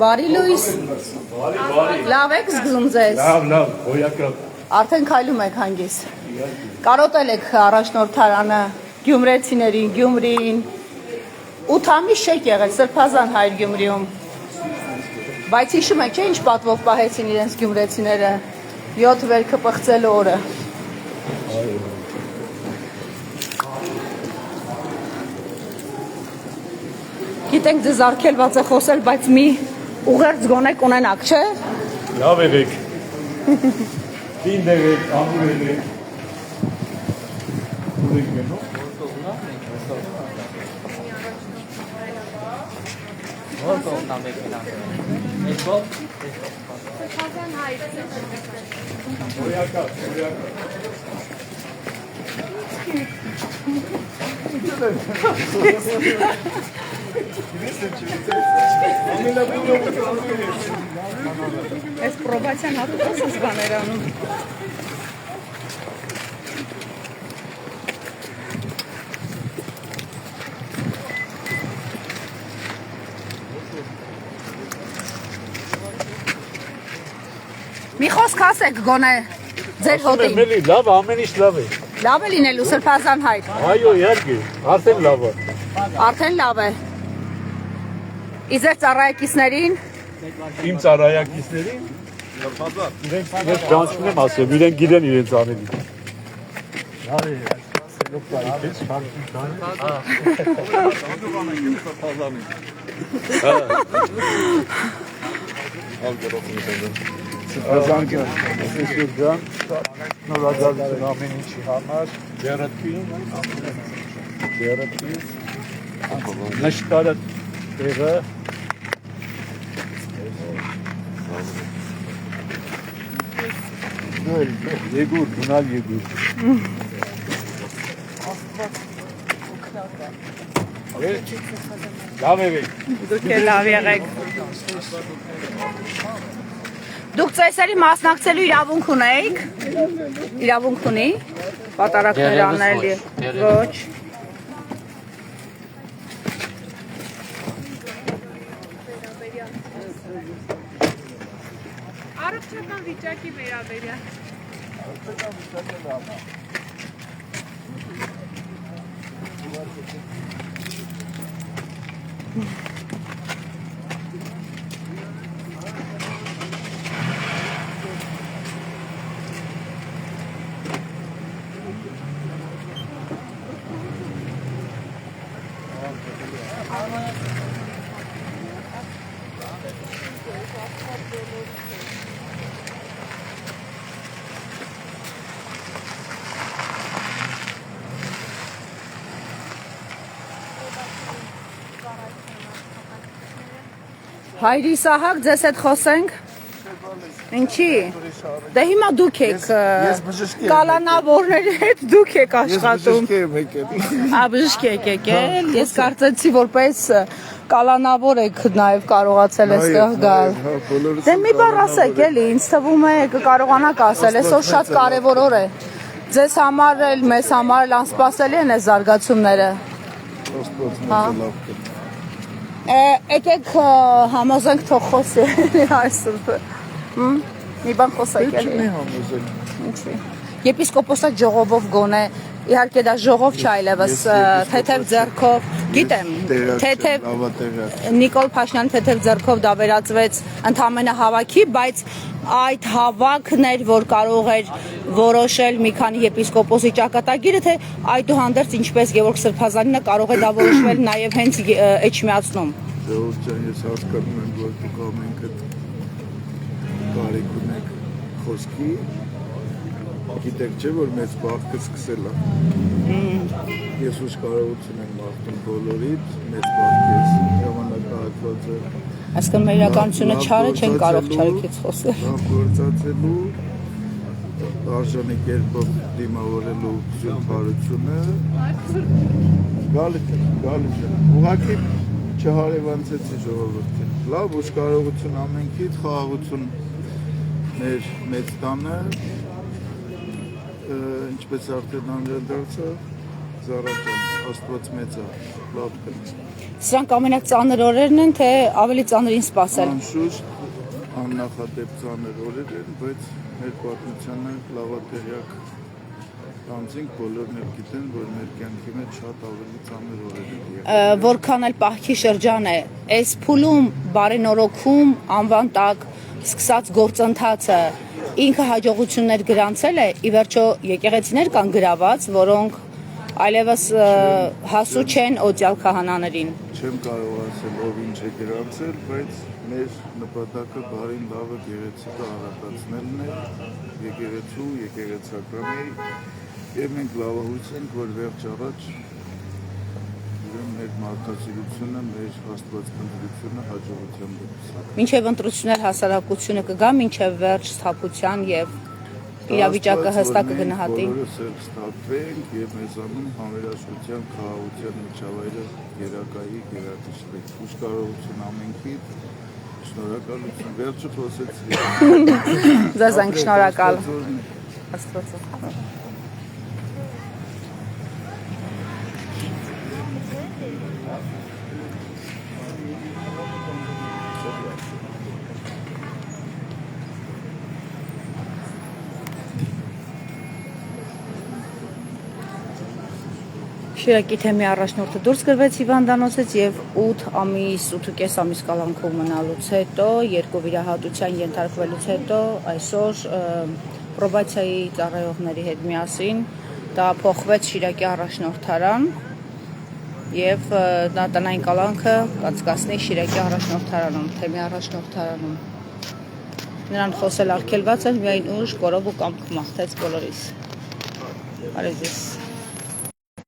Բարի լույս։ Լավ եք զգում ձեզ։ Լավ, հոյակապ։ Արդեն քայլում եք հանգիստ։ Կարոտել եք առաջնորդարանը, գյումրեցիներին, Գյումրին։ 8 ամիս չեք եղել Սրբազան հայր Գյումրիում։ Բայց հիշում եք, չէ՞ ինչ պատվով պահեցին իրենց գյումրեցիները 7 վերքը պղծելու օրը։ Գիտենք ձեզ արգելված է խոսել, բայց մի ուղերձ գոնե կունենաք, չէ՞։ Լավ եղեք։ Դին եղեք, ամուր եղեք։ Ուրեք գնո։ Որ կողմնա մեքենա։ Այս կողմ։ Հոյակապ։ Այս պրոբացիան հատուկս ես բաներ անում։ Մի խոսք ասեք գոնե ձեր հոտին։ Մելի լավ, ամեն ինչ լավ է։ Լավ է լինելու Սրբազան հայր։ Այո, իհարկե, արդեն լավ է։ Արդեն լավ է։ Իզեր ծառայակիցներին Իմ ծառայակիցներին իրենք ճանաչում եմ ասեմ, իրենք գիտեն իրենց անելիք։ Արի, լոկ բարիքես, քարտի տանը։ Սրբազան ջան, Սուրբ ջան, նորաձևություն ամեն ինչի համար, ջերտի, նշտարը տեղը, Եգուր, գունալ եգուր։ Լավ եղեք։ դուք էլ լավ եղեք։ Դուք ծեսերի մասնակցելու իրավունք ունեիք։ Իրավունք ունի պատարակներ անելի։ Ոչ։ Առողջական վիճակի վերաբերյալ։ Հայր Իսահակ, ձեզ հետ խոսենք։ Ինչի։ Դե հիմա դուք եք կալանավորների հետ դուք եք աշխատում։ Բժշկ եք եկել։ Ես կարծեցի որպես կալանավոր եք նաև կարողացել այստեղ գալ։ Դե մի բառ ասեք էլի, ինձ թվում է կկարողանաք ասել, այսօր շատ կարևոր օր է։ Ձեզ համար էլ, մեզ համար էլ անսպասելի են այս զարգացումները։ Եկեք համոզենք թող խոսի այսօր։ Մի բան խոսեք էլի։ Ինչի։ Եպիսկոպոսը ժողովով գոնե, իհարկե դա ժողով չէ այլևս, թեթև ձեռքով, գիտեմ, թեթև Նիկոլ Փաշինյանը թեթև ձեռքով դա վերածվեց ընդամենը հավաքի, բայց այդ հավաքն էր, որ կարող էր որոշել մի քանի եպիսկոպոսի ճակատագիրը, թե այդուհանդերձ ինչպես Գևորգ Սրբազանինը կարող է դա որոշվել նաև հենց Էջմիածնում։ Ժողովուրդ ջան, ես հասկանում եմ, որ դուք ամենք կարիք ունեք խոսքի, գիտեք չէ, որ մեծ բախտը սկսել է։ Ես ուշ կարողություն եմ մաղթում բոլորիդ, մեծ բախտ ես ժամանակահատված է։ Այսինքն մեր իրականությունը չարը չեն կարող չարիքից խոսել։ Գործածելու արժանի կերպով դիմավորելու զորությունը գալիք է։ Ուղղակի չհարևանցեցի ժողովրդին։ Լավ, ուշ կարողություն ամենքիդ, խաղաղություն մեր մեծ տանը, ինչպես արդեն անդրադարձա, Զարա ջան, Աստված մեծ է, լավ կնի։ Սրանք ամենածանր օրերն են, թե ավելի ծանրին սպասել։ Անշուշտ աննախադեպ ծանր օրեր են, բայց մեր պատմությանը լավատեղյակ անձինք բոլորն էլ գիտեն, որ մեր կյանքի մեջ շատ ավելի ծանր օրեր են եղել։ Որքան էլ պահքի շրջան է, այս փուլում բարենորոգում անվան տակ սկսած գործընթացը ինքը հաջողություններ գրանցել է, ի վերջո եկեղեցիներ կան գրաված, որոնք այլևս հասու չեն օծյալ քահանաներին։ Չեմ կարող ասել ով ինչ է գրանցել, բայց մեր նպատակը բարին լավը գեղեցիկը առատացնելն է, եկեղեցու, եկեղեցականի եւ մենք լավահույս ենք, որ վերջ առաջ մեր մարդասիրությունը, մեր աստվածքնությունը հաջողությամբ դեպսակ։ Մինչև ընտրություններ հասարակությունը կգա, մինչև վերջ սթափության եւ իրավիճակը հստակ կգնահատի։ Բոլորս էլ ստացվենք եւ մեզանում համերաշխության, խաղաղության միջավայրը գերակայի գերակշռեք։ Ուշքարողություն ամենքիդ, շնորհակալություն։ Վերջը խոսեցի։ Ձեզ ենք շնորհակալ։ Աստված։ Շիրակի թեմի առաջնորդը դուրս գրվեց հիվանդանոցից եւ 8 ամիս, 8.5 ամիս կալանքում մնալուց հետո, երկու վիրահատության ենթարկվելուց հետո այսօր պրոբացիայի ծառայողների հետ միասին դա փոխվեց Շիրակի առաջնորդարան եւ դա տնային կալանքը կացկացնի Շիրակի առաջնորդարանում, թեմի առաջնորդարանում։ Նրան խոսել արգելված էր, միայն ուժ, կորով ու կամք մաղթեց բոլորիս։ Արեզես